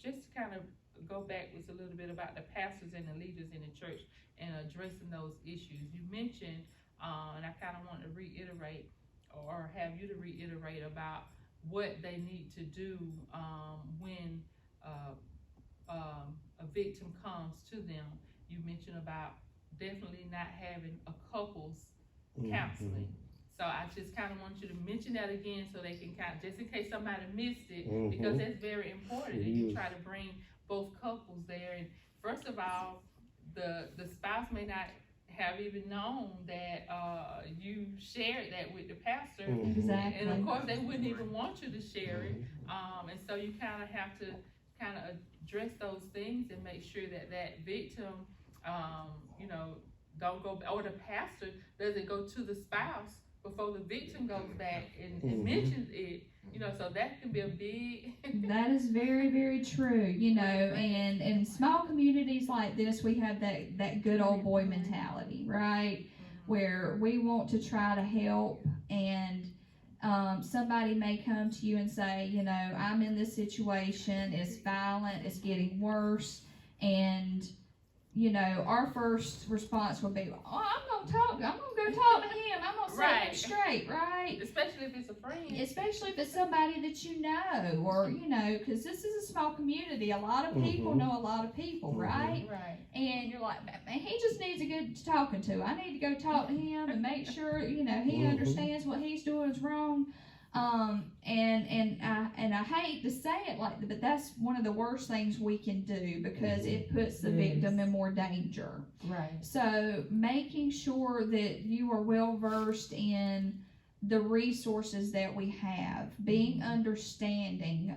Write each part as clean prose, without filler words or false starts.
just to kind of go backwards a little bit about the pastors and the leaders in the church and addressing those issues. You mentioned, and I kind of want to reiterate or have you to reiterate about what they need to do when a victim comes to them. You mentioned about definitely not having a couples counseling. So I just kind of want you to mention that again so they can kind of, just in case somebody missed it, because that's very important. And you try to bring both couples there. And first of all, the spouse may not have even known that you shared that with the pastor. Exactly. And of course, they wouldn't even want you to share it. And so you kind of have to kind of address those things and make sure that that victim, you know, don't go, or the pastor doesn't go to the spouse before the victim goes back and mentions it, you know, so that can be a big... That is very, very true, you know, and in small communities like this, we have that good old boy mentality, right? Where we want to try to help, and somebody may come to you and say, you know, I'm in this situation, it's violent, it's getting worse, and you know, our first response would be, oh, I'm gonna go talk to him, I'm gonna set him straight, right? Especially if it's a friend. Especially if it's somebody that you know, or, you know, because this is a small community, a lot of people know a lot of people, right? Right. And you're like, man, he just needs a good talking to. I need to go talk to him and make sure, you know, he understands what he's doing is wrong. And I hate to say it like that, but that's one of the worst things we can do, because it puts the victim in more danger. Right. So making sure that you are well versed in the resources that we have, being understanding,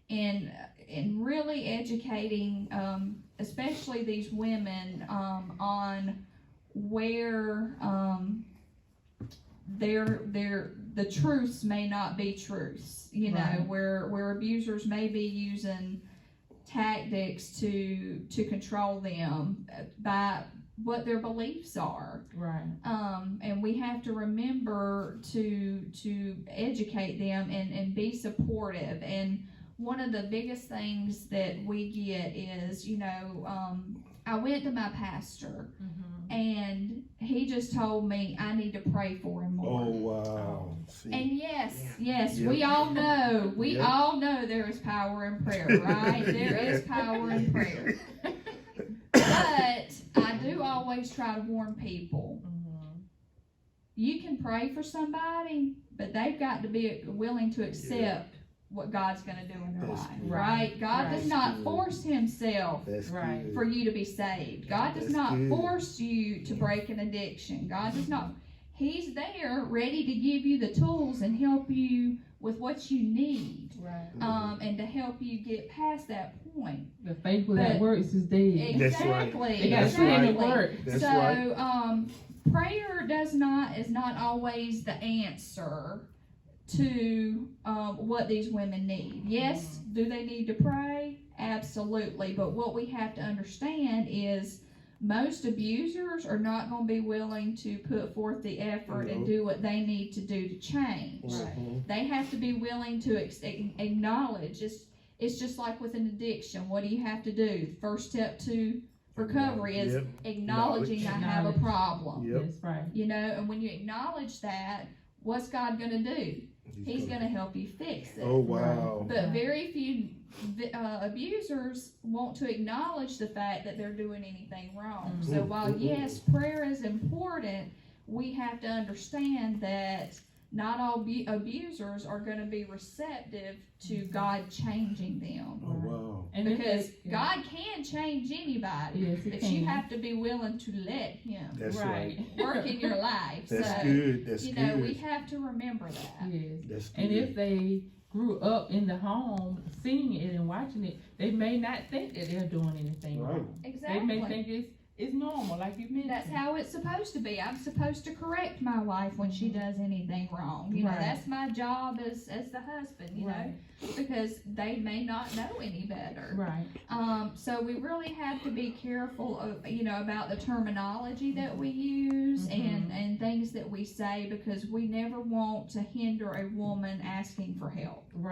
and really educating, especially these women, on where the truths may not be truths, you know, where abusers may be using tactics to control them by what their beliefs are. Right. And we have to remember to educate them and be supportive. And one of the biggest things that we get is, you know, I went to my pastor, and he just told me I need to pray for him more. Oh, wow. See. And yes, we all know, all know there is power in prayer, right? There is power in prayer. But I do always try to warn people. You can pray for somebody, but they've got to be willing to accept what God's going to do in their life, right? God does not force himself for you to be saved. God does not force you to break an addiction. God does not. He's there ready to give you the tools and help you with what you need, and to help you get past that point. The faith that works is dead. Exactly. They got to put in the work. So, prayer is not always the answer to what these women need. Yes, do they need to pray? Absolutely. But what we have to understand is most abusers are not going to be willing to put forth the effort and do what they need to do to change. They have to be willing to acknowledge. It's just like with an addiction. What do you have to do? The first step to recovery is acknowledging I have a problem. That's right. You know, and when you acknowledge that, what's God going to do? He's going to help you fix it. Oh, wow. But very few abusers want to acknowledge the fact that they're doing anything wrong. So while, yes, prayer is important, we have to understand that not all abusers are going to be receptive to God changing them. Oh, wow. And because God can change anybody, but you have to be willing to let him work in your life. That's good. That's you know, we have to remember that. Yes. That's good. And if they grew up in the home seeing it and watching it, they may not think that they're doing anything wrong. Exactly. They may think it's normal, like you mentioned. That's how it's supposed to be. I'm supposed to correct my wife when she does anything wrong. You know, that's my job as the husband, you know, because they may not know any better. Right. So we really have to be careful of, you know, about the terminology that we use and things that we say, because we never want to hinder a woman asking for help. Right.